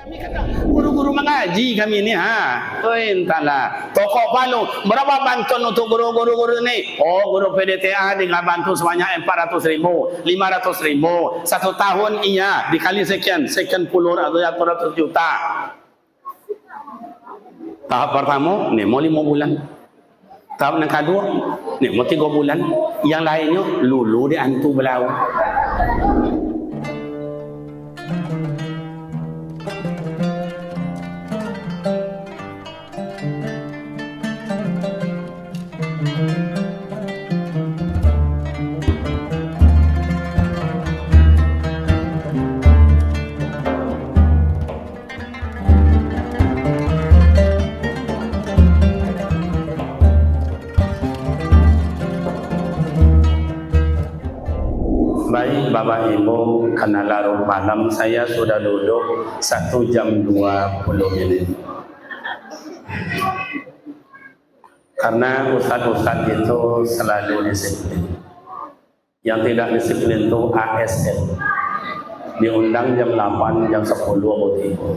Kami kata guru-guru mengaji kami ni entahlah. Pokok Palu berapa bantuan untuk guru-guru ni? Oh, guru PDTA dengan bantu sebanyak 400.000, 500.000. 1 tahun iya dikali sekian puluh atau 100 juta. Tahap pertama ni mau 5 bulan. Tahap yang kedua ni mau 3 bulan. Yang lainnya lulu di antu belau. Baik Bapak Ibu, karena larut malam saya sudah duduk 1 jam 20 menit. Karena ustaz-ustaz itu selalu disiplin. Yang tidak disiplin itu ASN. Diundang jam 8, jam 10 atau tiba.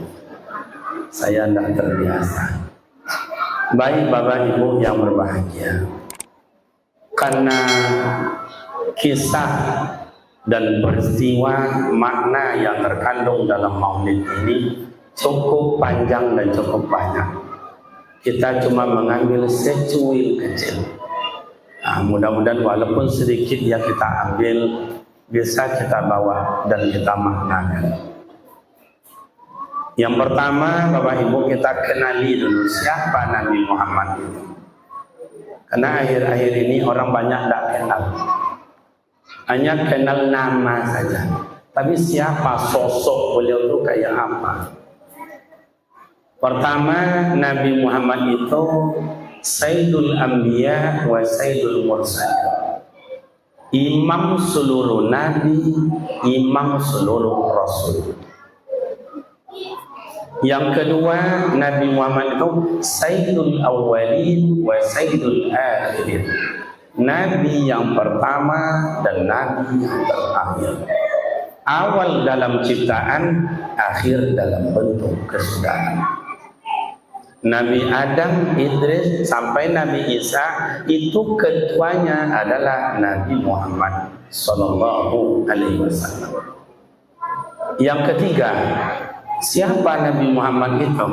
Saya tidak terbiasa. Baik Bapak Ibu yang berbahagia. Karena kisah dan peristiwa makna yang terkandung dalam maulid ini cukup panjang dan cukup banyak. Kita cuma mengambil secuil kecil. Mudah-mudahan walaupun sedikit yang kita ambil bisa kita bawa dan kita maknakan. Yang pertama Bapak Ibu, kita kenali dulu siapa Nabi Muhammad itu. Karena akhir-akhir ini orang banyak tidak kenal. Hanya kenal nama saja, tapi siapa sosok beliau itu kayak apa? Pertama, Nabi Muhammad itu Sayyidul Anbiya wa Sayyidul Mursalin, imam seluruh nabi, imam seluruh rasul. Yang kedua, Nabi Muhammad itu Sayyidul Awwalin wa Sayyidul Akhirin, Nabi yang pertama dan Nabi yang terakhir. Awal dalam ciptaan, akhir dalam bentuk kesudahan. Nabi Adam, Idris sampai Nabi Isa itu ketuanya adalah Nabi Muhammad Sallallahu Alaihi Wasallam. Yang ketiga, siapa Nabi Muhammad itu?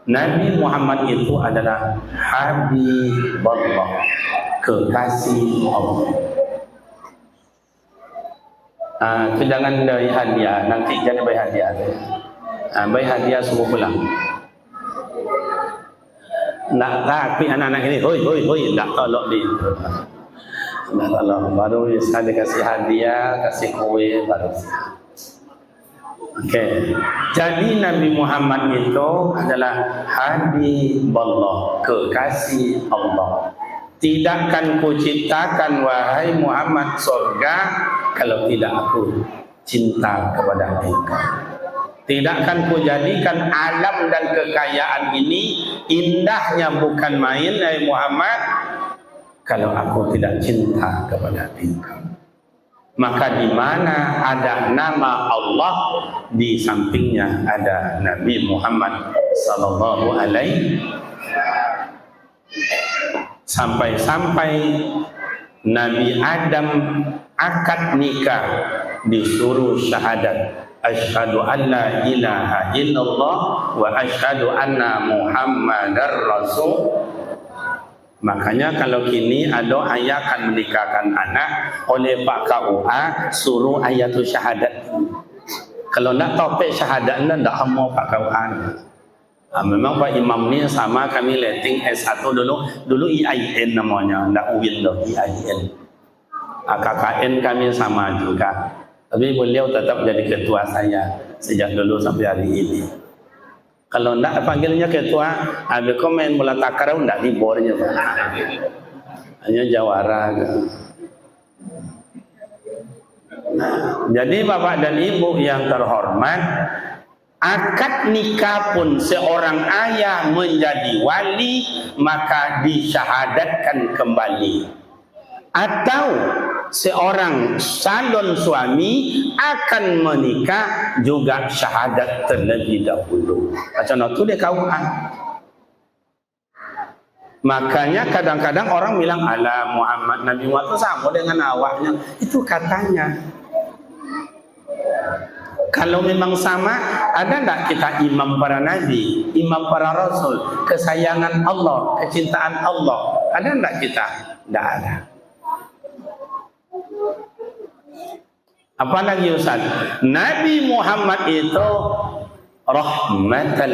Nabi Muhammad itu adalah Habibullah, kekasih Allah. Jangan dari hadiah, nanti jangan beri hadiah. Beri hadiah semua pulang. Nak tapi anak-anak ini, hoi, nak tolak dia. Nak tolak, baru bisa dikasih hadiah, kasih kue, baru. Okey. Jadi Nabi Muhammad itu adalah Habibullah, kekasih Allah. Tidakkan ku ciptakan wahai Muhammad surga kalau tidak aku cinta kepada engkau. Tidakkan ku jadikan alam dan kekayaan ini indahnya bukan main wahai Muhammad kalau aku tidak cinta kepada engkau. Maka di mana ada nama Allah, di sampingnya ada Nabi Muhammad sallallahu alaihi. Sampai-sampai Nabi Adam akad nikah disuruh syahadat, asyhadu an la ilaha illallah wa asyhadu anna Muhammadar Rasul. Makanya kalau kini ada ayat akan menikahkan anak oleh Pak KUA suruh ayatul syahadat. Kalau nak topik syahadat anda tak mau Pak KUA. Memang Pak Imam ni sama kami letting S1 dulu IAIN namanya, tak UIN dah IAIN. KKN kami sama juga. Tapi beliau tetap jadi ketua saya sejak dulu sampai hari ini. Kalau nak panggilnya ketua, habis komen mula takarau ndak dibornya. Hanya jawara. Nah, jadi Bapak dan Ibu yang terhormat, akad nikah pun seorang ayah menjadi wali maka disyahadatkan kembali. Atau seorang calon suami akan menikah juga syahadat terlebih dahulu. Macam tu dia kauan. Makanya kadang-kadang orang bilang, ala Muhammad, Nabi Muhammad sama dengan awaknya. Itu katanya. Kalau memang sama, ada tak kita imam para nabi, imam para rasul, kesayangan Allah, kecintaan Allah? Ada tak kita? Tak ada. Apalagi Ustaz? Nabi Muhammad itu rahmatan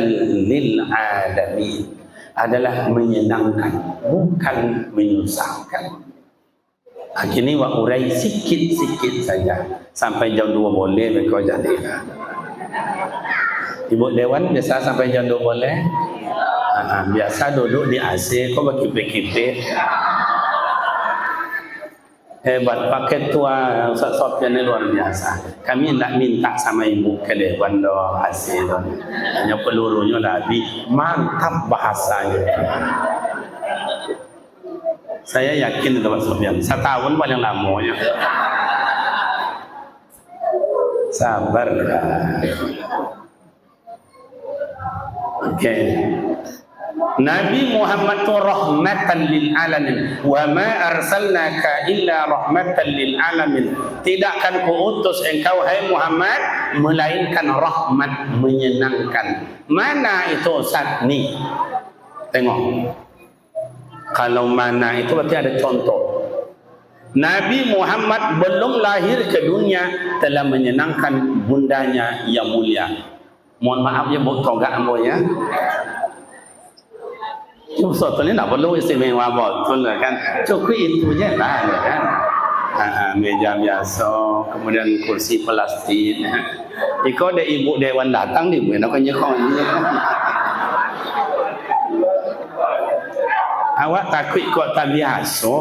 lil alamin. Adalah menyenangkan, bukan menyusahkan. Kini wak urai sikit-sikit saja. Sampai jam 2 boleh mereka jadi. Ibu Dewan biasa sampai jam 2 boleh? Biasa duduk di AC, kau berkipik-kipik. Hebat, pakai tua Ustaz Sofian ini luar biasa. Kami tidak minta sama ibu ke Dewan do AC do. Hanya pelurunya dah habis. Mantap bahasanya. Saya yakin itu Pak Sofian. Setahun paling lamanya. Sabar. Okey. Nabi Muhammad itu rahmatan lil alamin. Wa ma arsalnaka illa rahmatan lil alamin. Tidakkan kuutus engkau hai Muhammad melainkan rahmat, menyenangkan. Mana itu Ustaz ni? Tengok. Kalau mana itu berarti ada contoh. Nabi Muhammad belum lahir ke dunia telah menyenangkan bundanya yang mulia. Mohon maaf ya bu, togak ambo ya. Ustaz ni tak perlu istimewa betul kan. Cukup itu je lah kan. Meja biasa, kemudian kursi plastik. Jika ada ibu Dewan datang ni, nak kau ni. Awak takut kok tak biasa.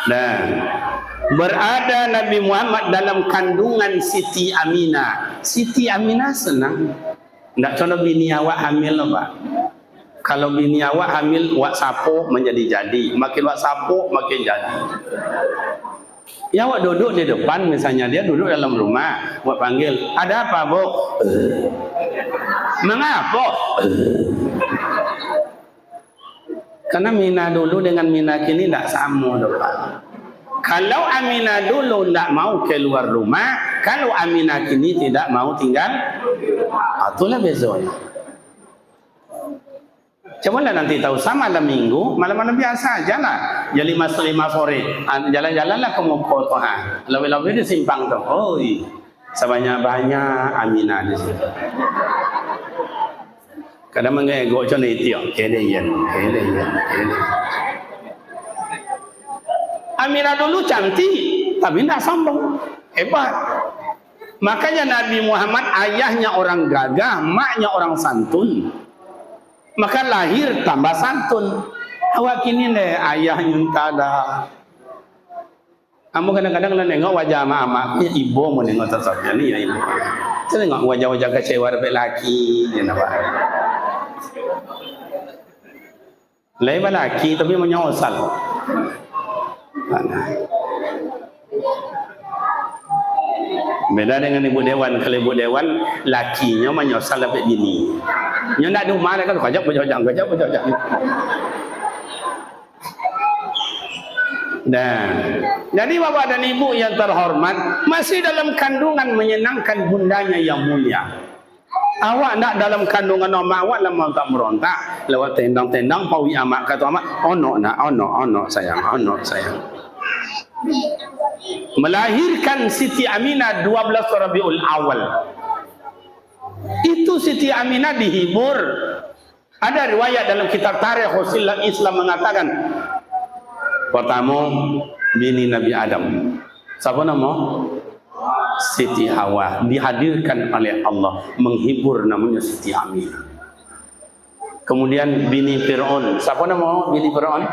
Dan berada Nabi Muhammad dalam kandungan Siti Aminah. Siti Aminah senang. Tak contoh bini awak hamil apa? Kalau bini awak hamil, awak sapu menjadi-jadi. Makin awak sapu, makin jadi. Ya awak duduk di depan, misalnya dia duduk dalam rumah, awak panggil, ada apa bu? Mengapa? Karena Mina dulu dengan Mina kini tidak sama depan. Kalau Aminah dulu tidak mau keluar rumah, kalau Aminah kini tidak mau tinggal, itulah bezanya. Coba lah nanti tahu sama malam minggu, malam-malam biasa aja lah. Jam 5 sore, jalan-jalan lah ke Moko tu. Lebih-lebih di simpang tu. Oh, sebanyak-banyak Aminah di situ. Kadang mengegok macam ni tiap. Keleyan. Aminah dulu cantik, tapi tidak sombong. Hebat. Makanya Nabi Muhammad ayahnya orang gagah, maknya orang santun. Maka lahir tambah santun. Awak kini ni ayahnya tak ada. Kamu kadang-kadang nak tengok wajah mak-mak, ibu mau tengok sosoknya ni ya ibu. Saya tengok wajah-wajah kecewa dari lelaki, dia nampak. Lain lelaki tapi menyosal. Beda dengan ibu Dewan. Kalau ibu Dewan lakinya menyosal dapat bini. Yang nak di rumah dia kan kajak. Dan jadi bapak dan ibu yang terhormat, masih dalam kandungan menyenangkan bundanya yang mulia. Awak nak dalam kandungan mak awak lama tak merontak lewat tendang-tendang pawi amak kata amak ono sayang. Melahirkan Siti Aminah 12 Rabiul Awal. Itu Siti Aminah dihibur. Ada riwayat dalam kitab Tarikh Islam mengatakan, pertama bini Nabi Adam. Siapa nama? Siti Hawa. Dihadirkan oleh Allah menghibur, namanya Siti Aminah. Kemudian bini Fir'aun. Siapa nama bini Fir'aun?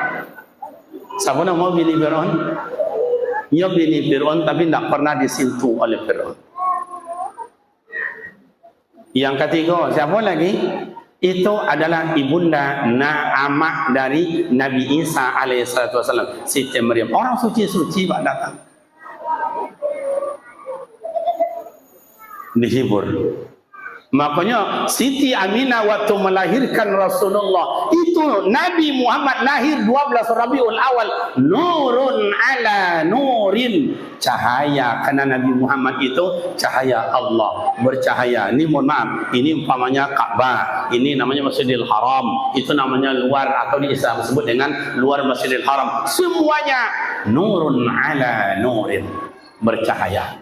Ya bini Fir'aun tapi tidak pernah disentuh oleh Fir'aun. Yang ketiga, siapa lagi? itu adalah ibunda amak dari Nabi Isa alaihissalam, Siti Maryam. Orang suci-suci pak datang dihibur. Makanya Siti Aminah waktu melahirkan Rasulullah itu, Nabi Muhammad lahir 12 Rabiul Awal, nurun ala nurin, cahaya, karena Nabi Muhammad itu cahaya Allah, bercahaya. Ini mohon maaf, ini umpamanya Ka'bah, ini namanya Masjidil Haram, itu namanya luar, atau di Islam disebut dengan luar Masjidil Haram, semuanya nurun ala nurin, bercahaya.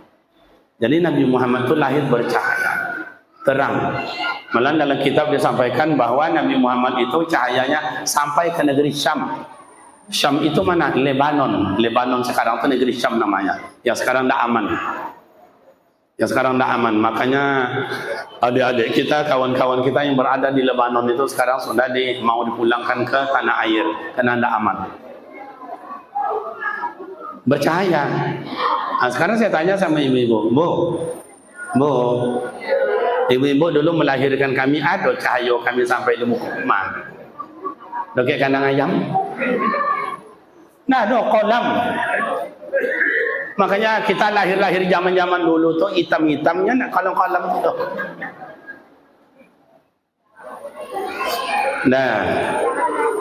Jadi Nabi Muhammad itu lahir bercahaya, terang. Malah dalam kitab disampaikan bahwa Nabi Muhammad itu cahayanya sampai ke negeri Syam. Syam itu mana? Lebanon. Lebanon sekarang itu negeri Syam namanya. Yang sekarang tidak aman. Yang sekarang tidak aman. Makanya adik-adik kita, kawan-kawan kita yang berada di Lebanon itu sekarang sudah mau dipulangkan ke tanah air karena tidak aman. Bercahaya. Nah, sekarang saya tanya sama ibu-ibu, Bu, ibu-ibu dulu melahirkan kami, ada cahaya kami sampai di muka rumah. Dokek kandang ayam? Nah, ada kolam. Makanya kita lahir-lahir zaman-zaman dulu tuh hitam-hitamnya nak kolam-kolam itu. Nah,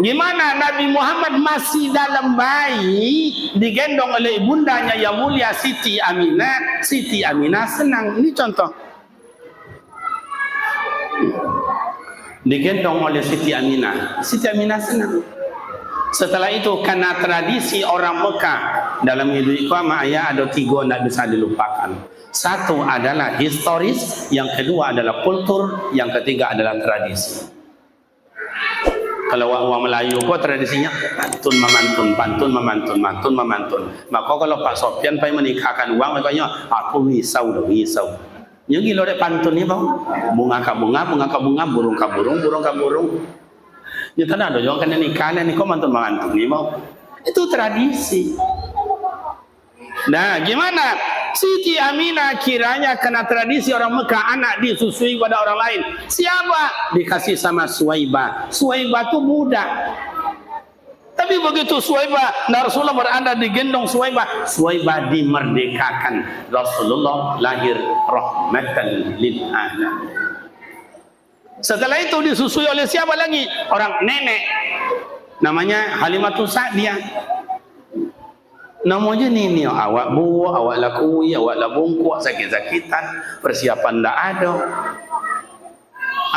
gimana Nabi Muhammad masih dalam bayi digendong oleh ibundanya yang mulia Siti Aminah. Siti Aminah senang. Ini contoh. Digendong oleh Siti Aminah. Siti Aminah senang. Setelah itu karena tradisi orang Mekah dalam hidup iqamah ayah ada 3 tidak bisa dilupakan. Satu adalah historis, yang kedua adalah kultur, yang ketiga adalah tradisi. Kalau orang Melayu kok tradisinya pantun memantun, pantun memantun, mantun memantun. Maka kalau Pak Sofyan pengen menikahkan uang, makanya aku risau dong, risau. Yang gila deh pantun ni bang, bunga ka bunga, bunga ka bunga, burung ka burung, burung ka burung. Ya tak ada jangan kena nikah ni kok mantun memantun ni bang. Itu tradisi. Nah, gimana? Siti Aminah kiranya kena tradisi orang Mekah, anak disusui pada orang lain. Siapa? Dikasih sama Suwaibah. Suwaibah itu budak. Tapi begitu Suwaibah, Rasulullah berada digendong Suwaibah, Suwaibah dimerdekakan. Rasulullah lahir rahmatan lil alamin. Setelah itu disusui oleh siapa lagi? Orang nenek. Namanya Halimatus Sa'diyah. Namanya ni awak buah, awak lakui, awak labungkuk, sakit-sakitan, persiapan tak ada.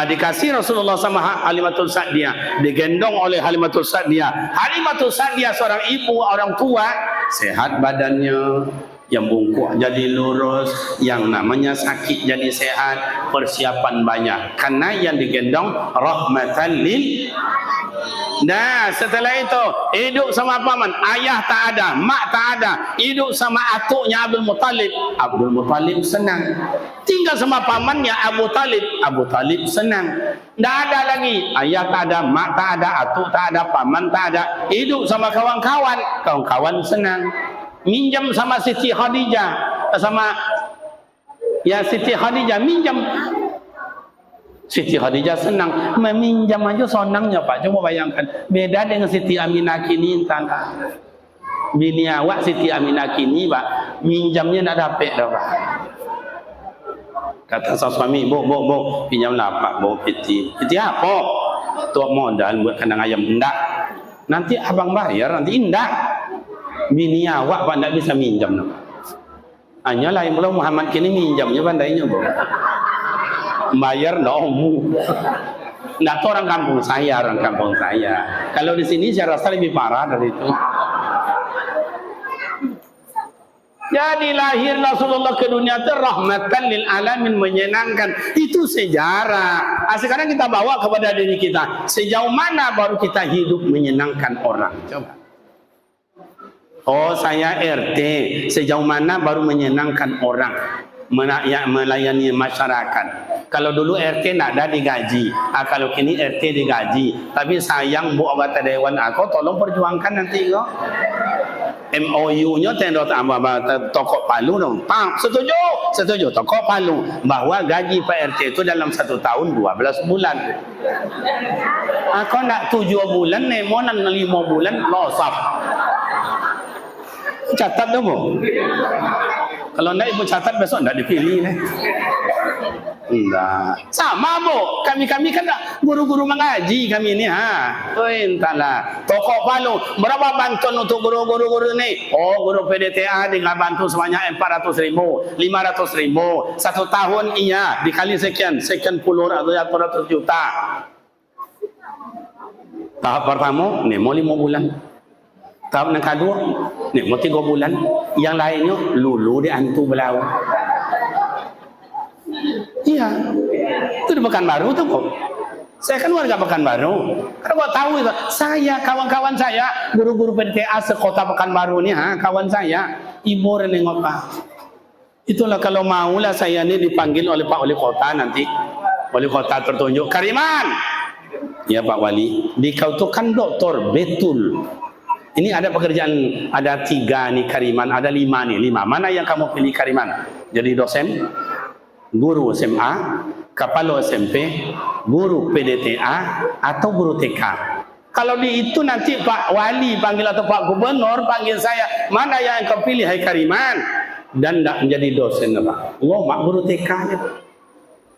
Dikasih Rasulullah sama Halimatul Sa'diyah, digendong oleh Halimatul Sa'diyah. Halimatul Sa'diyah seorang ibu, orang tua, sehat badannya, yang bungkuk jadi lurus, yang namanya sakit jadi sehat, persiapan banyak. Karena yang digendong rahmatan lil. Nah, setelah itu hidup sama paman, ayah tak ada, mak tak ada, hidup sama atuknya Abdul Muttalib. Abdul Muttalib senang. Tinggal sama pamannya Abu Talib. Abu Talib senang. Tak ada lagi, ayah tak ada, mak tak ada, atuk tak ada, paman tak ada. Hidup sama kawan-kawan, kawan-kawan senang. Minjam sama Siti Khadijah, sama ya Siti Khadijah minjam. Siti Khadijah senang, meminjam aja senangnya Pak. Coba bayangkan, beda dengan Siti Aminah kini tangga. Bini awak Siti Aminah kini Pak, minjamnya tak dapat dah Pak. Kata suami, bu, pinjam lah Pak, bu piti. Piti apa? Tuak modal buat kandang ayam, enggak. Nanti abang bayar, nanti enggak. Bini awak Pak tak bisa minjam Pak. Hanya lah yang belum Muhammad kini minjamnya pandainya Bu. Bayar dong. Nggak tahu orang kampung saya, Kalau di sini saya rasa lebih parah dari itu. Jadi lahir Rasulullah ke dunia itu rahmatan lil alamin, menyenangkan. Itu sejarah. Sekarang kita bawa kepada diri kita. Sejauh mana baru kita hidup menyenangkan orang? Coba. Oh, saya RT. Sejauh mana baru menyenangkan orang? Melayani masyarakat. Kalau dulu RT nak ada digaji, kalau kini RT digaji. Tapi sayang bu anggota dewan aku, tolong perjuangkan nanti kok. MOU-nya tenda tokok Palu dong. Pang, setuju tokok Palu bahwa gaji Pak RT itu dalam 1 tahun 12 bulan. Aku nak 7 bulan, nemo nak 5 bulan losap. Catat dong. Kalau enggak ibu catat besok enggak dipilih nih. Enggak. Sama Bu, kami kan guru-guru mengaji kami ini Oh entahlah. Toko Palu, berapa bantuan untuk guru-guru ini? Oh, guru PDTA dengan bantu sebanyak 400.000, 500.000. 1 tahun iya, dikali sekian puluh atau 100 juta. Tahap pertama, nih mau 5 bulan. Tahap yang kedua, nih mau 3 bulan. Yang lainnya lulu di antu belau. Iya, itu di Pekanbaru tuh kok. Saya kan warga Pekanbaru. Karena kok tahu itu, saya kawan-kawan saya guru-guru PDTA sekota Pekanbaru nih, kawan saya, ibu nengok Pak. Itulah kalau maulah saya ini dipanggil oleh Pak Wali Kota nanti, Wali Kota tertunjuk, Kariman. Ya Pak Wali, di kau tuh kan doktor betul. Ini ada pekerjaan, ada 3 nih Kariman, ada 5 nih, 5. Mana yang kamu pilih Kariman? Jadi dosen, guru SMA, kepala SMP, guru PDTA, atau guru TK. Kalau di itu nanti Pak Wali panggil atau Pak Gubernur panggil saya, mana yang kau pilih hai Kariman? Dan tidak menjadi dosen Pak. Oh, mak guru TK aja.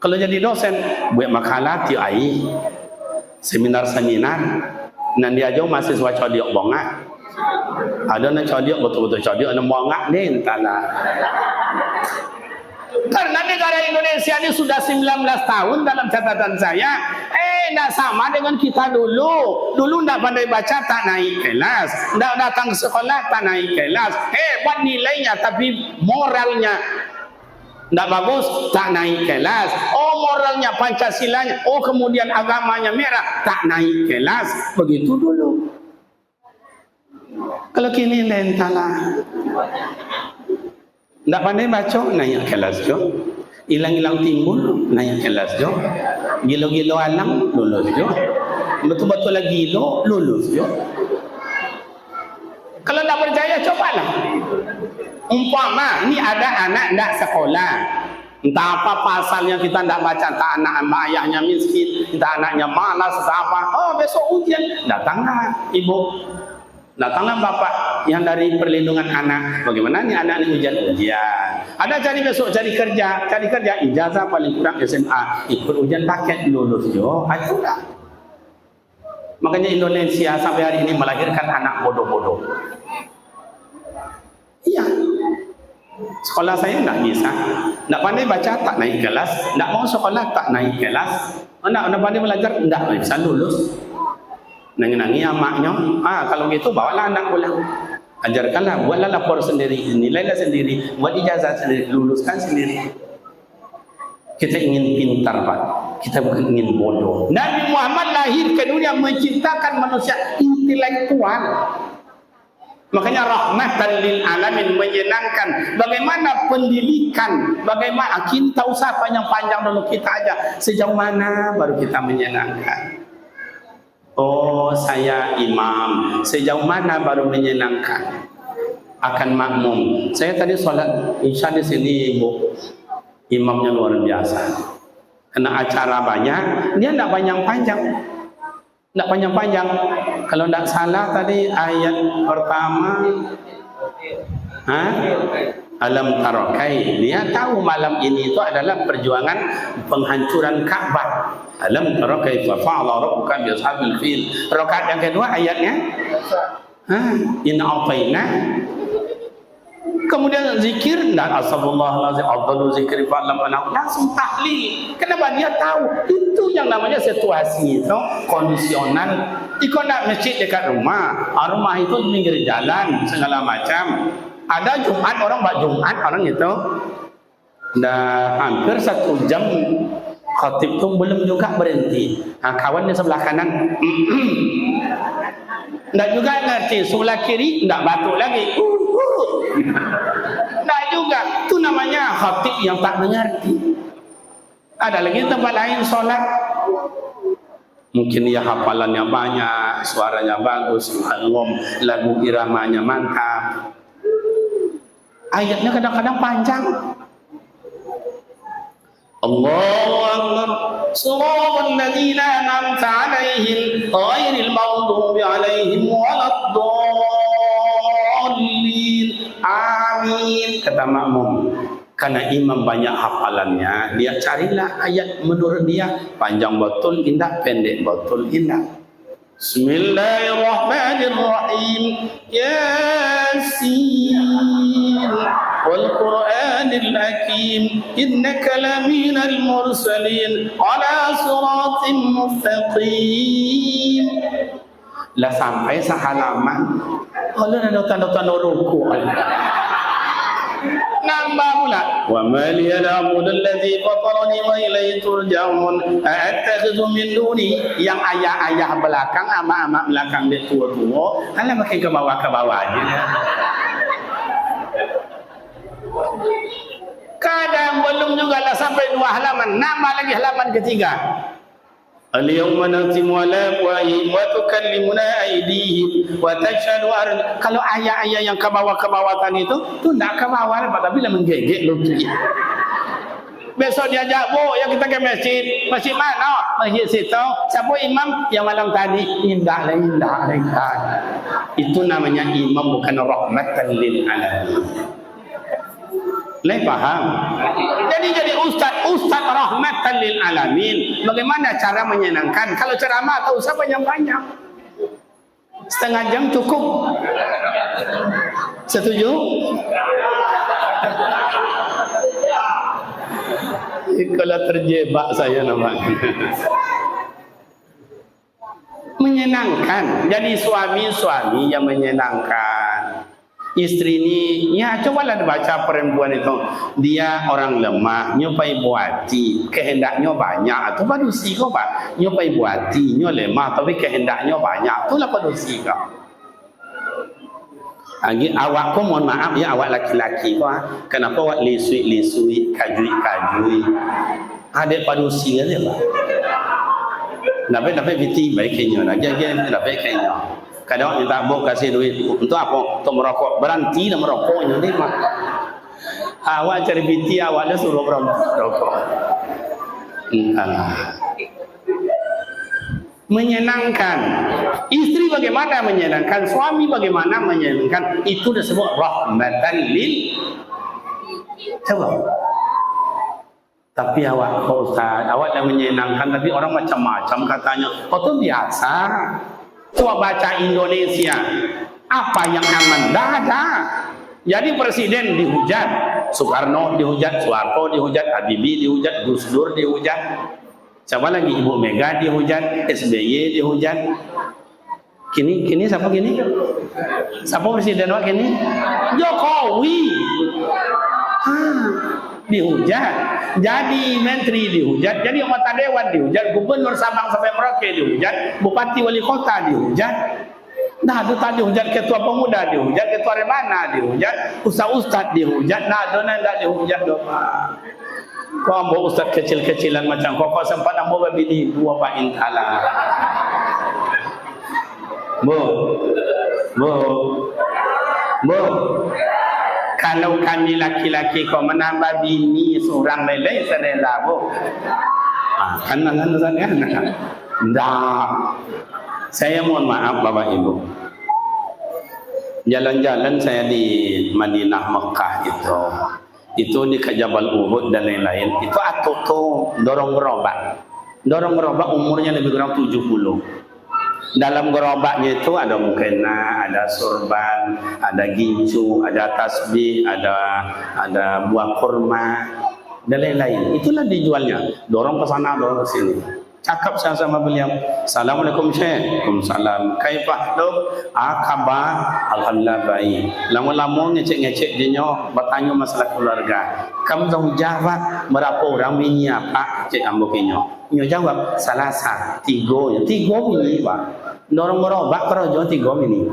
Kalau jadi dosen, buat makalah ti ai, seminar, nan dia jauh mahasiswa codiok bongak. Ada nak codiok betul-betul codiok, ada bongak ni entahlah. Karena negara Indonesia ini sudah 19 tahun dalam catatan saya, tidak sama dengan kita dulu. Dulu tidak pandai baca, tak naik kelas. Tidak datang ke sekolah, tak naik kelas. Hebat nilainya, tapi moralnya tidak bagus, tak naik kelas. Oh, moralnya Pancasilanya, oh kemudian agamanya merah, tak naik kelas. Begitu dulu. Kalau kini entahlah. Tidak pandai baca, naik kelas jo. Hilang-hilang timbul, naik kelas jo. Gilo-gilo alam, lulus jo. Betul-betul lagi gilo, lulus jo. Kalau tidak percaya, cobalah. Umpama, ini ada anak tidak sekolah. Entah apa pasalnya kita tidak baca, entah anak ayahnya miskin, entah anaknya malas, apa. Oh, besok ujian. Datanglah ibu. Datanglah bapak yang dari perlindungan anak. Bagaimana nih anak ini ujian? Ada cari besok cari kerja, ijazah paling kurang SMA, ikut ujian paket lulus jo. Itu dah. Makanya Indonesia sampai hari ini melahirkan anak bodoh-bodoh. Iya. Sekolah saya tidak bisa, tidak pandai baca tak naik kelas, tidak mau sekolah tak naik kelas, tidak pandai belajar tidak bisa lulus. Nangi-nangi amaknya, kalau gitu bawalah anak pulang, ajarkanlah, buatlah lapor sendiri, nilailah sendiri, buat ijazah sendiri, luluskan sendiri. Kita ingin pintar Pak, kita bukan ingin bodoh. Nabi Muhammad lahir ke dunia menciptakan manusia intelektual. Makanya rahmatan lil alamin, menyenangkan. Bagaimana pendidikan, bagaimana kita usah panjang-panjang dulu, kita aja sejauh mana baru kita menyenangkan. Oh, saya imam, sejauh mana baru menyenangkan? Akan makmum. Saya tadi sholat Isya di sini, Ibu. Imamnya luar biasa. Kena acara banyak, dia tidak panjang-panjang. Tidak panjang-panjang. Kalau tidak salah tadi ayat pertama, alam tarokai. Dia tahu malam ini itu adalah perjuangan penghancuran Ka'bah. Alam tarokai fa fa'ala rabbuka bi ashabil fil. Rakaat yang kedua ayatnya inna a'tayna. Kemudian zikir dan astagfirullahalazim, afdalul zikri fa'lam ana, langsung tahlil. Kenapa? Dia tahu itu yang namanya situasi itu kondisional. Ikut nak masjid dekat rumah, rumah itu di pinggir jalan segala macam. Ada Jumat, orang buat Jumat, orang itu dah hampir 1 jam khatib tu belum juga berhenti. Kawan di sebelah kanan tidak juga ngerti, sebelah kiri tidak batuk lagi. Tidak juga, itu namanya khatib yang tak mengerti. Ada lagi tempat lain solat, Mungkin dia hafalannya banyak, suaranya bagus, lagu iramanya mantap. Ayatnya kadang-kadang panjang. Allahu Akbar. Shiratal ladzina an'amta 'alaihim ghairil maghdubi 'alaihim waladdallin. Amin. Kata makmum. Karena imam banyak hafalannya, dia carilah ayat menurut dia panjang betul indah, pendek betul indah. Bismillahirrahmanirrahim. Yasin wal Qur'anil Hakim innaka laminal mursalin ala siratim mustaqim. Lah sampai sehalaman Allah ada tanda-tanda ruku. Nambah pula. Wa ma liyal amud allazi fatarani wa ilayhi turja'un a'takhidhu min duni. Yang ayah-ayah belakang, ama-ama belakang dia tua-tua, alah makin ke bawah aja. Kadang belum juga lah sampai 2 halaman, nambah lagi halaman ketiga. Al-yawma nakhtimu ala afwahihim wa tukallimuna aydihim wa tashhadu arjuluhum. Kalau ayat-ayat yang ke bawah tadi itu tak ke bawah tapi lah menggegek lutut. Besok diajak, "Bu, yang kita ke masjid." Masjid mana? Masjid situ. Siapa imam? Yang malam tadi. Indah. Itu namanya imam, bukan rahmatan lil alamin. Paham? Jadi ustaz rahmatan lil alamin. Bagaimana cara menyenangkan? Kalau ceramah tak usah banyak-banyak. Setengah jam cukup. Setuju? Kalau terjebak saya namanya. Menyenangkan. Jadi suami yang menyenangkan. Istri ni, ya cobalah baca perempuan itu. Dia orang lemah, nyupai buati, kehendaknya banyak. Itu padusi kau pak. Nyupai buati, nyo lemah, tapi kehendaknya banyak. Itulah padusi kau. Lagi awak kau mohon maaf ya, awak laki-laki kau. Kenapa awak lisui, kajui? Ada padusi aja pak. Dapat biti baik kayaknya, dapat kayaknya. Kadang orang minta bok kasih duit untuk apa? Untuk merokok. Berhenti dah merokoknya ni mah. Awak cari binti awak dah suruh merokok. Menyenangkan. Istri bagaimana menyenangkan? Suami bagaimana menyenangkan? Itu disebut rahmatan lil. Coba. Tapi awak Ustaz, awak dah menyenangkan tapi orang macam-macam katanya. Kau tu biasa. Coba baca Indonesia, apa yang aman? Dah ada. Jadi presiden dihujat, Soekarno dihujat, Soeharto dihujat, Habibie dihujat, Gus Dur dihujat. Siapa lagi? Ibu Mega dihujat, SBY dihujat. Kini siapa kini? Siapa presiden wak kini? Jokowi. Dihujat. Jadi menteri dihujat, jadi anggota dewan dihujat, gubernur Sabang sampai Merauke dihujat, bupati wali kota dihujat. Nah, itu tadi dihujat, ketua pemuda dihujat, ketua rebana dihujat, ustaz dihujat. Nah, dona enggak dihujat doa. Kau ambil ustaz kecil-kecilan macam kau sempat ambil bini dua pak intala. Bu. Kalau kami laki-laki kau menambah bini seorang lelai serela bu. Kan saya dah. Saya mohon maaf Bapak Ibu. Jalan-jalan saya di Madinah Mekah itu di Jabal Uhud dan lain-lain. Itu atuk tuh dorong gerobak umurnya lebih kurang 70. Dalam gerobaknya itu ada mukena, ada sorban, ada gincu, ada tasbih, ada buah kurma dan lain-lain. Itulah dijualnya. Dorong ke sana, dorong ke sini. Cakap saya sama beliau. Assalamualaikum Syekh. Waalaikumsalam. Kaifah dok? Khabar? Alhamdulillah baik. Lama-lama ngecek-ngecek dia bertanya masalah keluarga. Kamu tahu jawab berapa orang bini apa? Cek ambokinya. Nyo jawab salasa, 3 bini pak. Dorong merobak kerja 3 bini.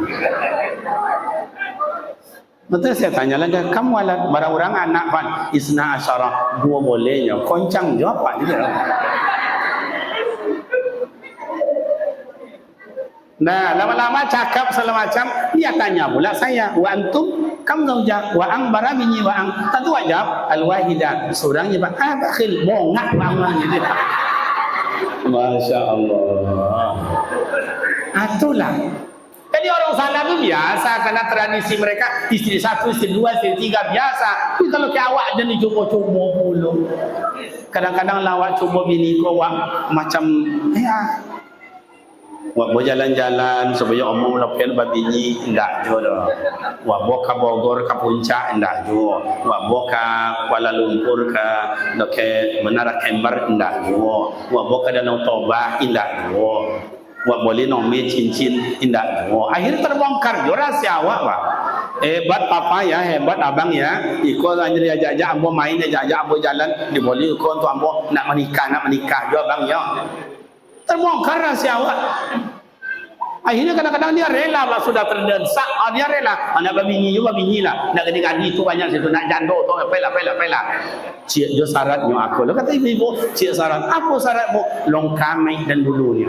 Betul saya tanya lagi, kamu alat barang orang anak pak? Isna asyara, 2 bolehnya. Koncang jawab pak dia. Nah, lama-lama cakap segala macam, dia tanya pula saya, wa antum kam zaujah wa ang barabini wa ang. Tak tahu jawab al-wahidah. Seorang jawab, bakhil, bongak bangun gitu. Masya-Allah. Itulah. Jadi orang sana tu biasa karena tradisi mereka istri satu, istri dua, istri tiga biasa. Tapi kalau ke awak je ni cuba-cuba pula. Kadang-kadang lawak cuba bini kau macam ya. Wak berjalan-jalan supaya omong lapel babini ndak jo dah. Wak boka Bogor ke puncak ndak jo. Wak boka Kuala Lumpur ke dekat Menara Kembar ndak jo. Wak boka Danau Toba ndak jo. Wak boleh nome cincin ndak jo. Akhir terbongkar jo rahasia awak pak. Hebat papa ya, hebat abang ya. Iko anjir ajak-ajak ambo main, ajak-ajak ambo jalan, diboleh iko untuk ambo nak menikah jo abang ya. Terbongkar rahasia awak. Akhirnya kadang-kadang dia rela lah sudah terdesak. Dia rela. Anak babini juga babini lah. Nak gadi-gadi tu banyak situ. Nak jando tu. Pela. Cik jo syaratnya aku. Lo kata ibu, cik syarat. Apa syarat bu? Longkamai dan dulu ni.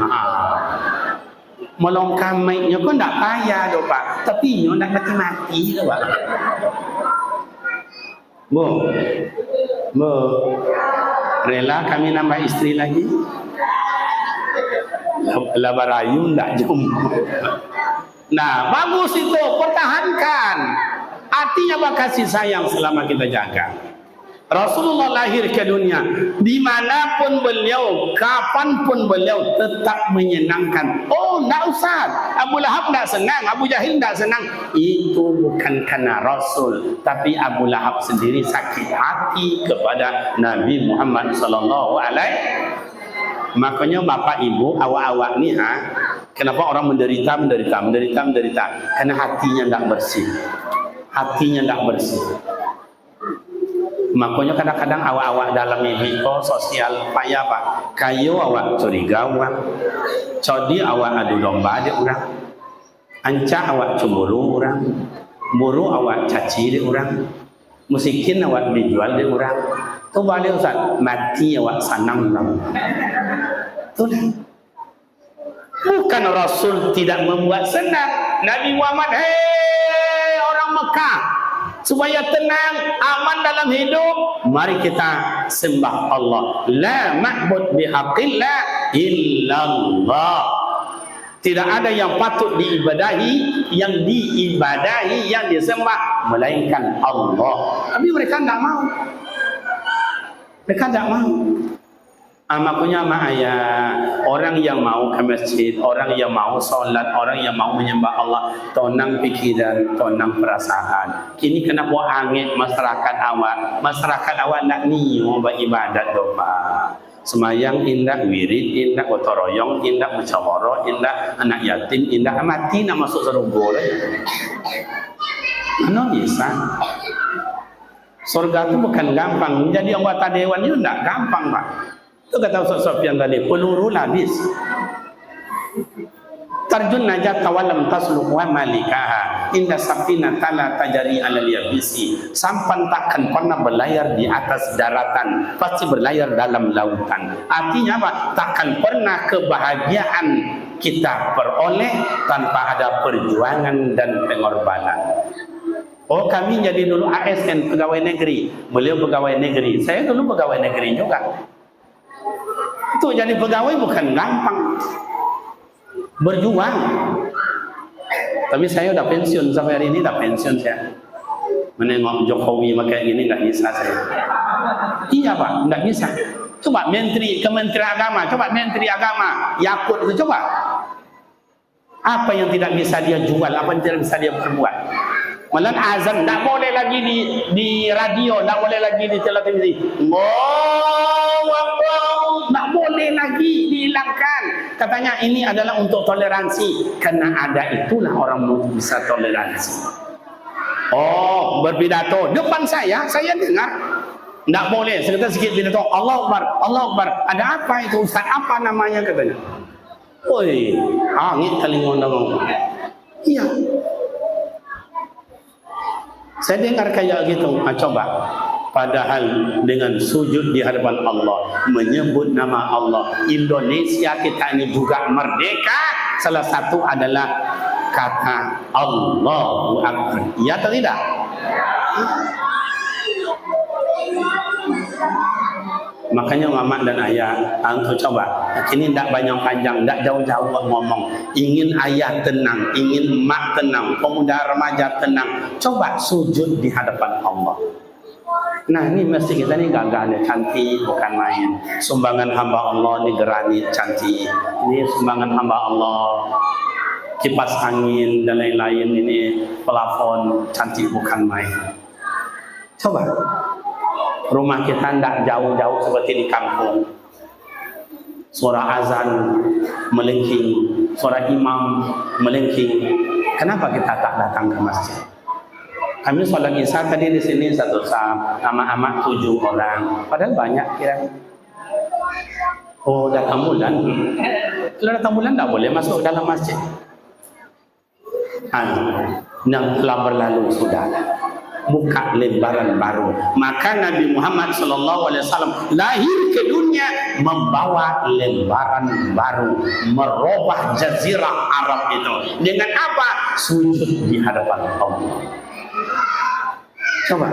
Melongkamainya kau tak payah tu pak. Tapi nyo nak mati-mati tu pak. Bu. Rela kami nambah isteri lagi? Labarayu tak jumpa. Nah, bagus itu, pertahankan. Artinya apa? Kasih sayang selama kita jaga. Rasulullah lahir ke dunia, dimanapun beliau, kapanpun beliau tetap menyenangkan. Oh, tak usah. Abu Lahab tak senang, Abu Jahil tak senang. Itu bukan karena Rasul, tapi Abu Lahab sendiri sakit hati kepada Nabi Muhammad sallallahu alaihi. Makanya bapak ibu awak-awak ni kenapa orang menderita karena hatinya tak bersih. Makanya kadang-kadang awak-awak dalam media sosial payah pak. Kayu awak curiga orang, codi awak adu domba dia orang, anca awak cemburu orang, buru awak caci dia orang, musikin awak dijual dia orang. Tu balik Ustaz, mati awak sanam orang. Itulah. Bukan Rasul tidak membuat senang. Nabi Muhammad, hei orang Mekah, supaya tenang, aman dalam hidup, mari kita sembah Allah. La ma'bud bihaqqillah illallah. Tidak ada yang patut diibadahi, yang diibadahi, yang disembah melainkan Allah. Tapi mereka tidak mau. Mereka tidak mau. Makanya ayah, orang yang mau ke masjid, orang yang mau solat, orang yang mau menyembah Allah, tonang pikiran, tonang perasaan. Kini kenapa angin masyarakat awak? Masyarakat awak nak niyo beribadat doa. Semayang indah wirid, indah gotong royong, indah musyawarah, indah anak yatim, indah mati nak masuk surga. Mana bisa? Surga itu bukan gampang. Menjadi anggota dewan itu tidak gampang pak. Itu kata Ustaz Sofyan tadi, peluru labis. Tarjun najat tawalam tasluk wa malikaha inda safina tala tajari alal yabisi. Sampan takkan pernah berlayar di atas daratan, pasti berlayar dalam lautan. Artinya apa? Takkan pernah kebahagiaan kita peroleh tanpa ada perjuangan dan pengorbanan. Oh, kami jadi dulu ASN, pegawai negeri. Beliau pegawai negeri. Saya dulu pegawai negeri juga. Itu jadi pegawai bukan gampang. Berjuang. Tapi saya udah pensiun sampai hari ini, udah pensiun saya. Menengok Jokowi pakai gini nggak bisa saya. Iya pak, nggak bisa. Coba Kementerian Agama, coba Menteri Agama Yakut itu coba. Apa yang tidak bisa dia jual, apa yang tidak bisa dia perbuat? Malah azan tak boleh lagi di radio, tak boleh lagi di televisi. Tak boleh lagi dihilangkan. Katanya ini adalah untuk toleransi. Karena ada itulah orang bisa toleransi. Oh, berpidato depan saya dengar. Tak boleh. Sedikit pidato. Allah Akbar, Allah Akbar. Ada apa itu Ustaz? Apa namanya katanya? Woi, angin telinga dong. Iya. Saya dengar kayak gitu, coba. Padahal dengan sujud di hadapan Allah, menyebut nama Allah, Indonesia kita ini juga merdeka Salah satu adalah kata Allahu Akbar. Ya atau tidak? Makanya mama dan ayah, engkau coba. Ini tidak banyak panjang, tidak jauh-jauh ngomong. Ingin ayah tenang, ingin mak tenang, pemuda remaja tenang. Coba sujud di hadapan Allah. Nah, ini mesti kita ni gagal, cantik bukan main. Sumbangan hamba Allah ni granit cantik. Ini sumbangan hamba Allah. Kipas angin dan lain-lain ini pelafon cantik bukan main. Coba. Rumah kita tidak jauh-jauh seperti di kampung. Suara azan melengking, suara imam melengking. Kenapa kita tak datang ke masjid? Kami sholat isya tadi di sini satu saf, amak-amak 7 orang. Padahal banyak kira. Oh, datang bulan. Kalau datang bulan tak boleh masuk dalam masjid. Yang telah berlalu sudah. Buka lembaran baru. Maka Nabi Muhammad SAW lahir ke dunia membawa lembaran baru, merubah jazirah Arab itu. Dengan apa? Sujud di hadapan Allah. Coba.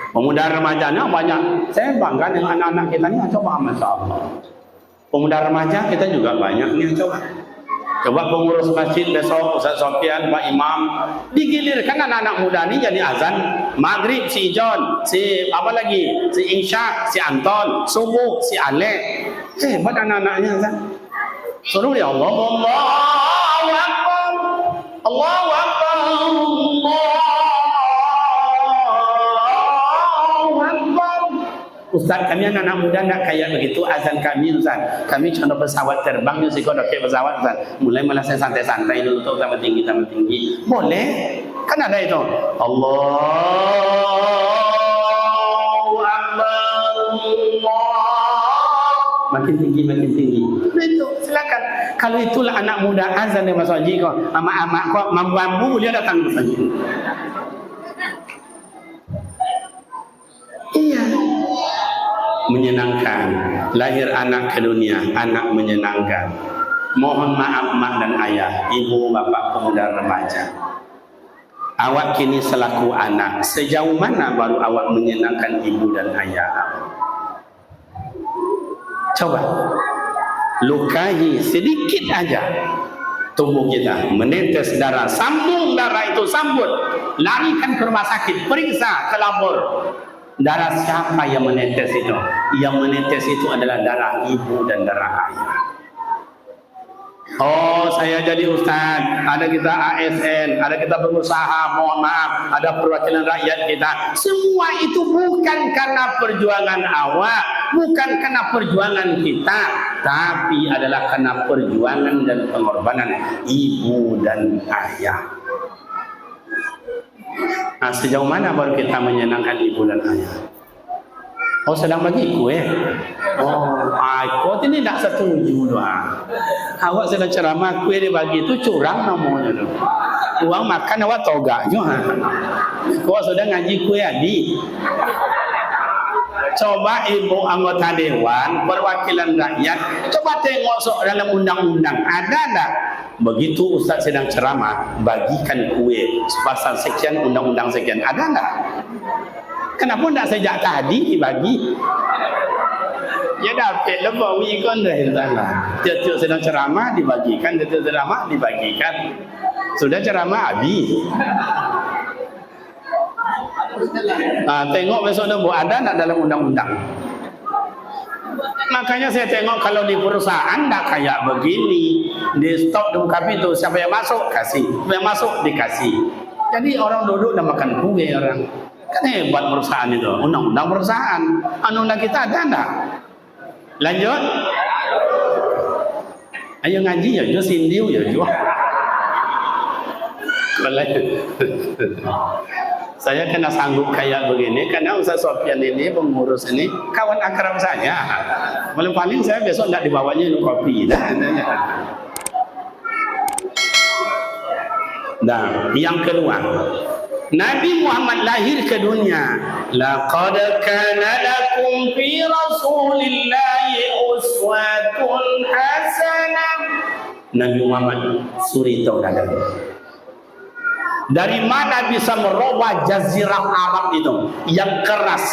Pemuda remajanya banyak. Saya bangga dengan anak-anak kita ni. Coba, Masya Allah. Pemuda remaja kita juga banyak ni. Coba pengurus masjid besok, Ustaz Sofian, Pak Imam, digilirkan anak-anak muda ni jadi azan maghrib si John, si apa lagi, si Insya, si Anton, subuh si Alek. Hebat anak-anaknya azan. Suruh dia Allahu Akbar, Allahu Akbar, Allahu Akbar. Ustaz, kami anak-anak muda nak kayak begitu azan kami, Ustaz. Kami contoh pesawat terbang ni, siko dokter pesawat, Ustaz. Mulai malah saya santai-santai dulu, tu tambah tinggi. Boleh? Kan ada itu. Allahu Akbar. Makin tinggi. Itu silakan. Kalau itulah anak muda azan yang Mas Haji kau, amak-amak kau mampu dia datang ke masjid. Iya. Menyenangkan. Lahir anak ke dunia, anak menyenangkan. Mohon maaf mak dan ayah, ibu bapak pemuda remaja. Awak kini selaku anak, sejauh mana baru awak menyenangkan ibu dan ayah? Coba lukai sedikit aja tubuh kita, menetes darah, sambung darah itu, sambut, larikan ke rumah sakit, periksa ke labor. Darah siapa yang menetes itu? Yang menetes itu adalah darah ibu dan darah ayah. Oh, saya jadi ustaz, ada kita ASN, ada kita pengusaha, mohon maaf, ada perwakilan rakyat kita. Semua itu bukan karena perjuangan awak, bukan karena perjuangan kita, tapi adalah karena perjuangan dan pengorbanan ibu dan ayah. Nah, sejauh mana baru kita menyenangkan ibu dan ayah? Oh, sedang bagi kue. Oh, kau ini tak setuju doa. Awak sedang ceramah, kue dibagi itu curang namanya tu. Uang makan awak togak juga. Kau sudah ngaji kue adi. Coba ibu anggota dewan, perwakilan rakyat, coba tengok dalam undang-undang ada tak? Begitu ustaz sedang ceramah, bagikan kue pasal sekian, undang-undang sekian, ada tak? Kenapa tak sejak tadi dibagi? Ya dapat lepas ikon dah salah. Tiap-tiap sedang ceramah dibagikan, tiap-tiap ceramah dibagikan. Sudah ceramah habis. Tengok besok dah buat ada tak dalam undang-undang. Makanya saya tengok kalau di perusahaan tak kayak begini, di stop di muka pintu, siapa yang masuk kasih, siapa yang masuk dikasih. Jadi orang duduk dan makan kue orang. Kan hebat perusahaan itu, undang-undang perusahaan. Undang-undang kita ada tak? Lanjut. Ayo ngaji ya, jo sindiu ya jo. Saya kena sanggup kayak begini karena Ustaz Sofian ini, pengurus ini, kawan akrab saya. Paling saya besok tidak dibawanya minum kopi. Nah, yang kedua, Nabi Muhammad lahir ke dunia. Laqad kana lakum fi Rasulillahi uswatun hasanah. Nabi Muhammad suri tauladan. Dari mana bisa merubah jazirah Arab itu yang keras,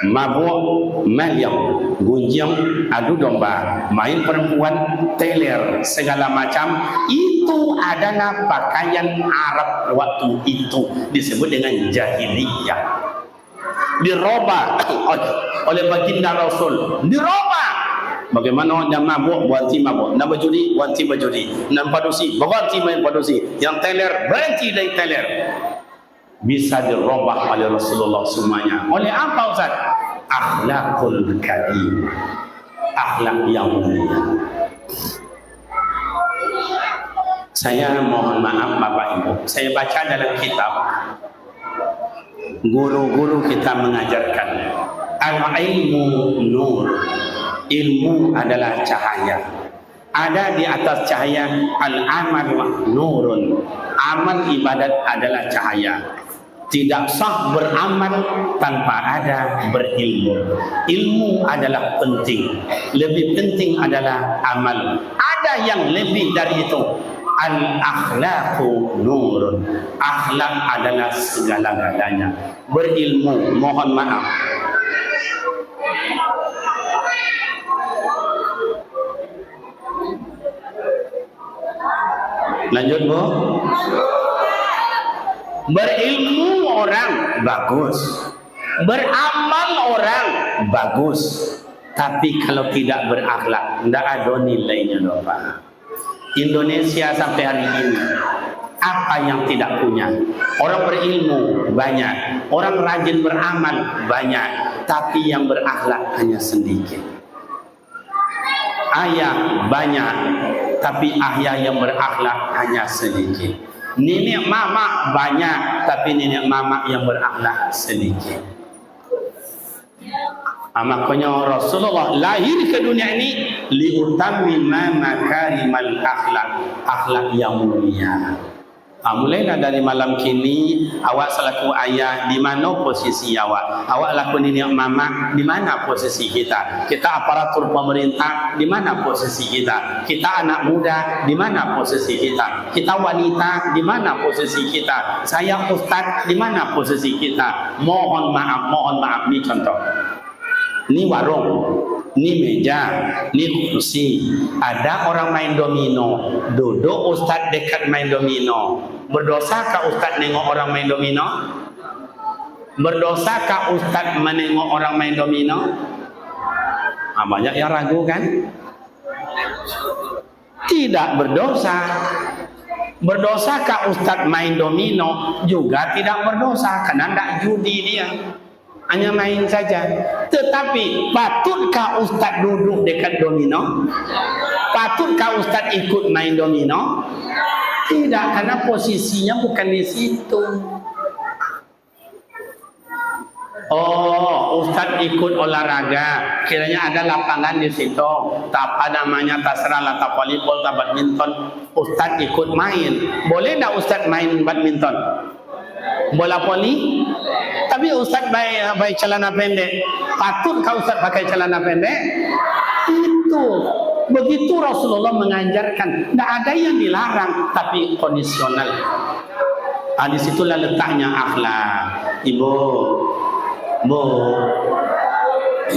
mabuk, meliam, gunjang, adu domba, main perempuan, teler, segala macam, itu adalah pakaian Arab waktu itu, disebut dengan jahiliyah. Dirubah oleh baginda Rasul, dirubah. Bagaimana nak mabuk, berhenti mabuk. Nak berjudi, berhenti berjudi. Nak padusi, berhenti main padusi. Yang teler, berhenti dari teler. Bisa dirubah oleh Rasulullah semuanya. Oleh apa Ustaz? Akhlakul karim. Akhlak yang mulia. Saya mohon maaf Bapak Ibu. Saya baca dalam kitab. Guru-guru kita mengajarkan. Al-ilmu nur. Ilmu adalah cahaya. Ada di atas cahaya al-amal nurun. Amal ibadat adalah cahaya. Tidak sah beramal tanpa ada berilmu. Ilmu adalah penting. Lebih penting adalah amal. Ada yang lebih dari itu. Al-akhlaqu nurun. Akhlak adalah segala-galanya. Berilmu, mohon maaf. Lanjut Bu. Berilmu orang bagus, beramal orang bagus, tapi kalau tidak berakhlak, tidak ada nilainya Bapak. Indonesia sampai hari ini apa yang tidak punya? Orang berilmu banyak, orang rajin beramal banyak, tapi yang berakhlak hanya sedikit. Ayah banyak, tapi ayah yang berakhlak hanya sedikit. Nenek mama banyak, tapi nenek mama yang berakhlak sedikit. Makanya Rasulullah lahir ke dunia ini liutammima makarimal akhlak, akhlak yang mulia. Mulailah dari malam kini awak selaku ayah, di mana posisi awak? Awak laku nenek mama, di mana posisi kita? Kita aparatur pemerintah, di mana posisi kita? Kita anak muda, di mana posisi kita? Kita wanita, di mana posisi kita? Saya ustaz, di mana posisi kita? Mohon maaf, ni contoh. Ni warung, ni meja, ni kursi. Ada orang main domino, duduk ustaz dekat main domino. Berdosakah ustaz nengok orang main domino? Berdosakah ustaz menengok orang main domino? Banyak yang ragu kan? Tidak berdosa. Berdosakah ustaz main domino? Juga tidak berdosa, karena tidak judi dia. Hanya main saja. Tetapi patutkah ustaz duduk dekat domino? Patutkah ustaz ikut main domino? Tidak, karena posisinya bukan di situ. Oh, ustaz ikut olahraga, kiranya ada lapangan di situ. Apa namanya, terserahlah, tak volleyball, tak badminton. Ustaz ikut main. Boleh tak ustaz main badminton? Bola voli? Tapi ustaz baik celana pendek. Patutkah ustaz pakai celana pendek? Itu. Begitu Rasulullah mengajarkan. Tidak ada yang dilarang, tapi kondisional. Di situlah letaknya akhlak.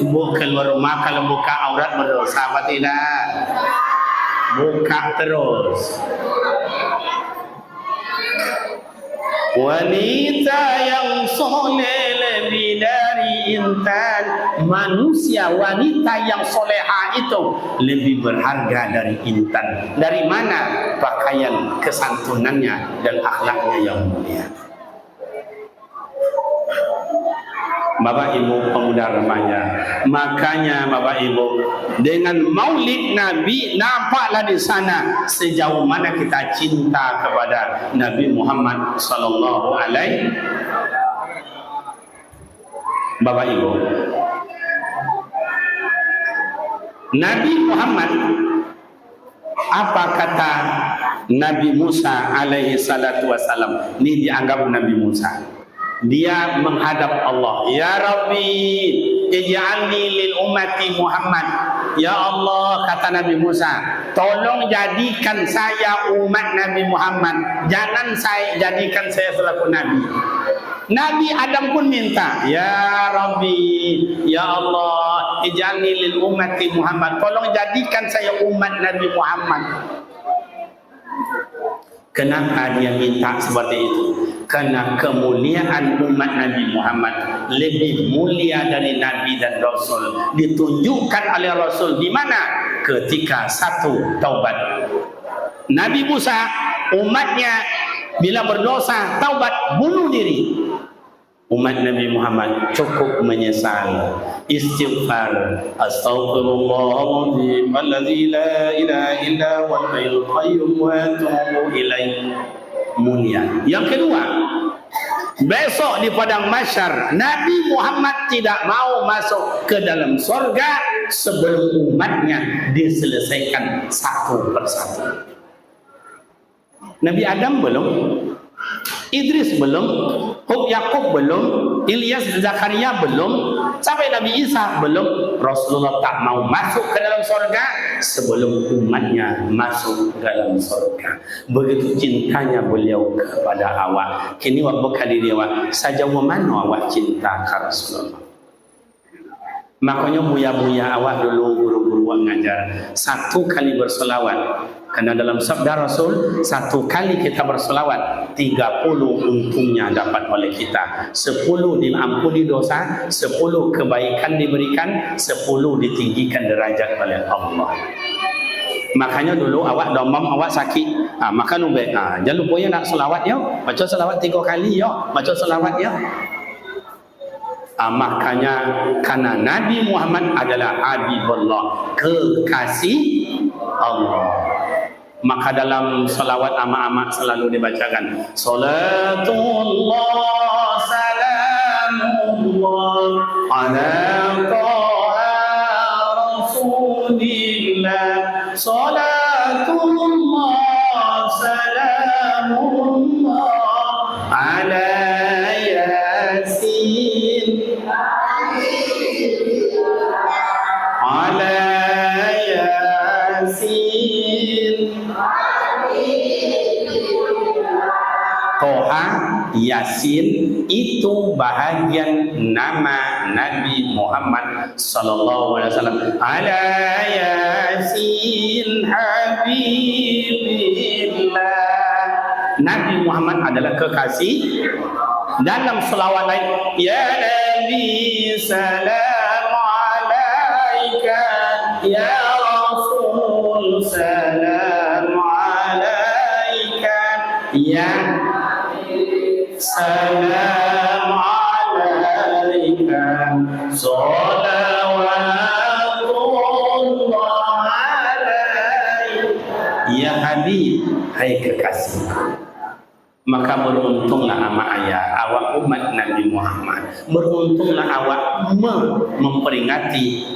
Ibu keluar rumah kalau buka aurat berdosa apa tidak? Buka terus. Wanita yang soleh lebih dari intan. Manusia wanita yang soleha itu lebih berharga dari intan. Dari mana? Pakaian, kesantunannya dan akhlaknya yang mulia. Bapak Ibu pemuda remaja, makanya Bapak Ibu, dengan maulid Nabi nampaklah di sana sejauh mana kita cinta kepada Nabi Muhammad sallallahu alaihi. Bapak Ibu, Nabi Muhammad, apa kata Nabi Musa alaihi salatu wasalam? Ini dianggap Nabi Musa. Dia menghadap Allah. Ya Rabbi, ij'alni lil ummati Muhammad. Ya Allah, kata Nabi Musa, tolong jadikan saya umat Nabi Muhammad, jangan saya jadikan saya selaku Nabi. Nabi Adam pun minta, ya Rabbi, ya Allah, ij'alni lil ummati Muhammad, tolong jadikan saya umat Nabi Muhammad. Kenapa dia minta seperti itu? Karena kemuliaan umat Nabi Muhammad lebih mulia dari Nabi dan Rasul. Ditunjukkan oleh Rasul di mana? Ketika satu, taubat. Nabi Musa, umatnya bila berdosa, taubat, bunuh diri. Umat Nabi Muhammad cukup menyesal, istighfar, astaghfirullahaladzim alladzi la ilaha illa huwal hayyul qayyum wa atubu ilaih. Mulia. Yang kedua, besok di padang mahsyar Nabi Muhammad tidak mau masuk ke dalam surga sebelum umatnya diselesaikan satu persatu. Nabi Adam belum, Idris belum, Yakub belum, Ilyas dan Zakaria belum, sampai Nabi Isa belum. Rasulullah tak mau masuk ke dalam surga sebelum umatnya masuk ke dalam surga. Begitu cintanya beliau kepada awak. Kini awak bekali dia awak, saja mana awak cinta ke Rasulullah. Makanya buya-buya awak dulu, guru-guru awak ngajar, satu kali berselawat. Karena dalam sabda Rasul, satu kali kita berselawat, 30 untungnya dapat oleh kita. 10 diampuni dosa, 10 kebaikan diberikan, 10 ditinggikan derajat oleh Allah. Makanya dulu awak domam, awak sakit, maka nubek, jangan lupa ya nak selawat ya, baca selawat 3 kali ya, baca selawat ya. Makanya karena Nabi Muhammad adalah Habibullah, kekasih Allah. Maka dalam salawat amak-amak selalu dibacakan salatullah salamullah ala taha rasulillah, salatullah salamullah ala yasin ala Toha, Yasin itu bahagian nama Nabi Muhammad sallallahu alaihi wasallam. Ala Yasin habibillah. Nabi Muhammad adalah kekasih. Dalam selawat lain, ya Nabi salam alaika, ya Rasul salam alaika, ya salam alaika, salawatullah alaika, ya Habib, hai kekasih. Maka beruntunglah ama ayah awak umat Nabi Muhammad, beruntunglah awak memperingati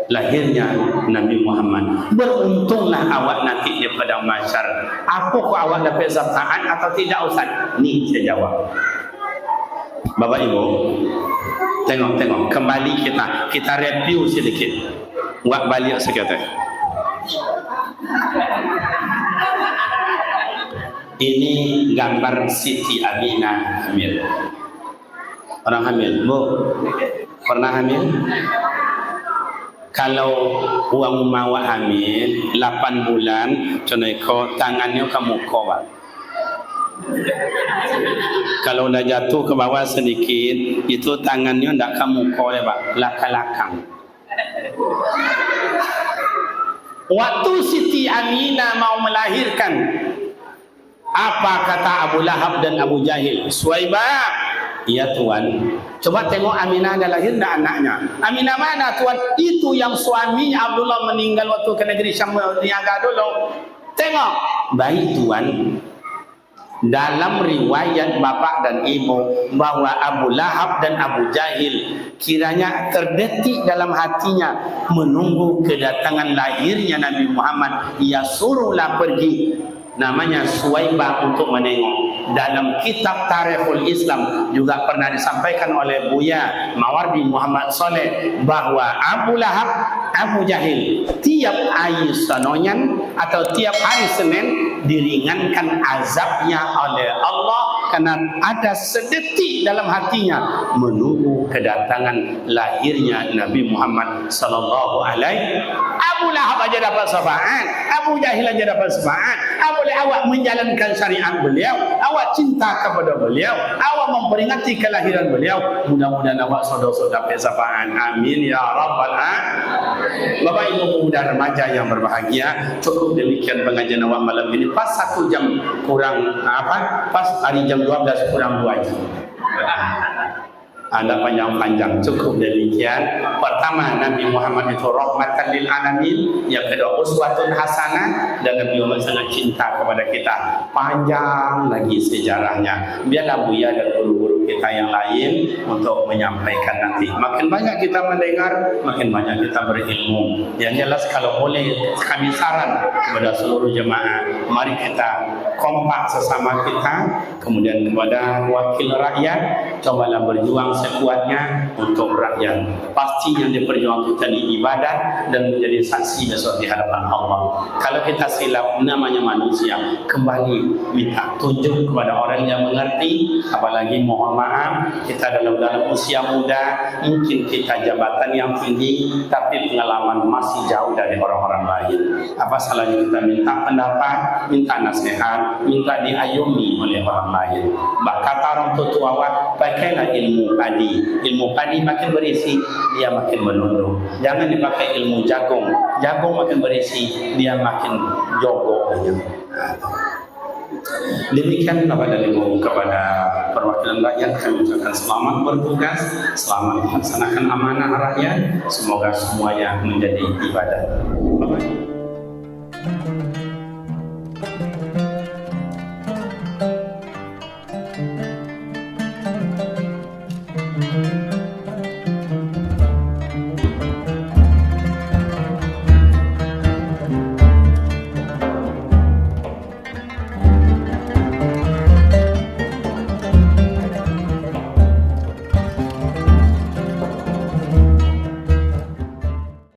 lahirnya Nabi Muhammad, beruntunglah awak nanti di padang mahsyar. Apa kau awak dapat syafaat atau tidak Ustaz? Ni saya jawab. Bapak Ibu, tengok kembali kita review sedikit. Buat balik sekejap. Ini gambar Siti Aminah hamil. Orang hamil, Bu? Pernah hamil? Kalau uang mawa hamil 8 bulan, contoh tangannya kamu kawat. Kalau udah jatuh ke bawah sedikit, itu tangannya ndak kamu kawat, Pak, laka-lakang. Waktu Siti Aminah mau melahirkan, apa kata Abu Lahab dan Abu Jahil? Suwaibah, ya Tuan, coba tengok Aminah dah lahir dah anaknya. Aminah mana Tuan? Itu yang suaminya Abdullah meninggal waktu ke negeri Syam niaga dulu. Tengok, baik Tuan. Dalam riwayat bapak dan ibu bahwa Abu Lahab dan Abu Jahil kiranya terdetik dalam hatinya menunggu kedatangan lahirnya Nabi Muhammad. Ia suruhlah pergi, namanya Suwaibah, untuk menengok. Dalam kitab Tarikhul Islam juga pernah disampaikan oleh Buya Mawardi Muhammad Saleh bahwa Abu Lahab Abu Jahil tiap hari Senin atau tiap hari Senin diringankan azabnya oleh Allah karena ada sedetik dalam hatinya menunggu kedatangan lahirnya Nabi Muhammad sallallahu alaihi. Abu Lahab aja dapat syafaat, Abu Jahil aja dapat syafaat. Boleh awak menjalankan syariat beliau, awak cinta kepada beliau, awak memperingati kelahiran beliau. Mudah-mudahan awak saudara-saudara dapat syafaat. Amin ya rabbal alamin. Bapak Ibu pemuda remaja yang berbahagia, cukup demikian pengajian awak malam ini. Pas 1 jam kurang pas hari jam 12 kurang 2 jam. Anda panjang-panjang, cukup demikian. Pertama, Nabi Muhammad itu rahmatan lil alamin. Yang kedua, uswatun hasanah, dan Nabi Muhammad sangat cinta kepada kita. Panjang lagi sejarahnya. Biarlah Buya dan guru-guru kita yang lain untuk menyampaikan nanti. Makin banyak kita mendengar, makin banyak kita berilmu. Yang jelas kalau boleh kami saran kepada seluruh jemaah, mari kita kompak sesama kita, kemudian kepada wakil rakyat, cobalah berjuang sekuatnya untuk rakyat. Pasti yang diperjuangkan kita di ibadat dan menjadi saksi besok di hadapan Allah. Kalau kita silap, namanya manusia, kembali minta tunjuk kepada orang yang mengerti. Apalagi mohon maaf, kita dalam usia muda, mungkin kita jabatan yang tinggi, tapi pengalaman masih jauh dari orang-orang lain. Apa salahnya kita minta pendapat, minta nasihat, minta diayomi oleh orang lain. Kata orang tua pakailah ilmu padi. Ilmu padi makin berisi, dia makin menunduk. Jangan dipakai ilmu jagung. Jagung makin berisi, dia makin jogok aja. Demikian Bapak dan Ibu, kepada perwakilan rakyat kami ucapkan selamat bertugas, selamat melaksanakan amanah rakyat. Semoga semuanya menjadi ibadah. Bapak.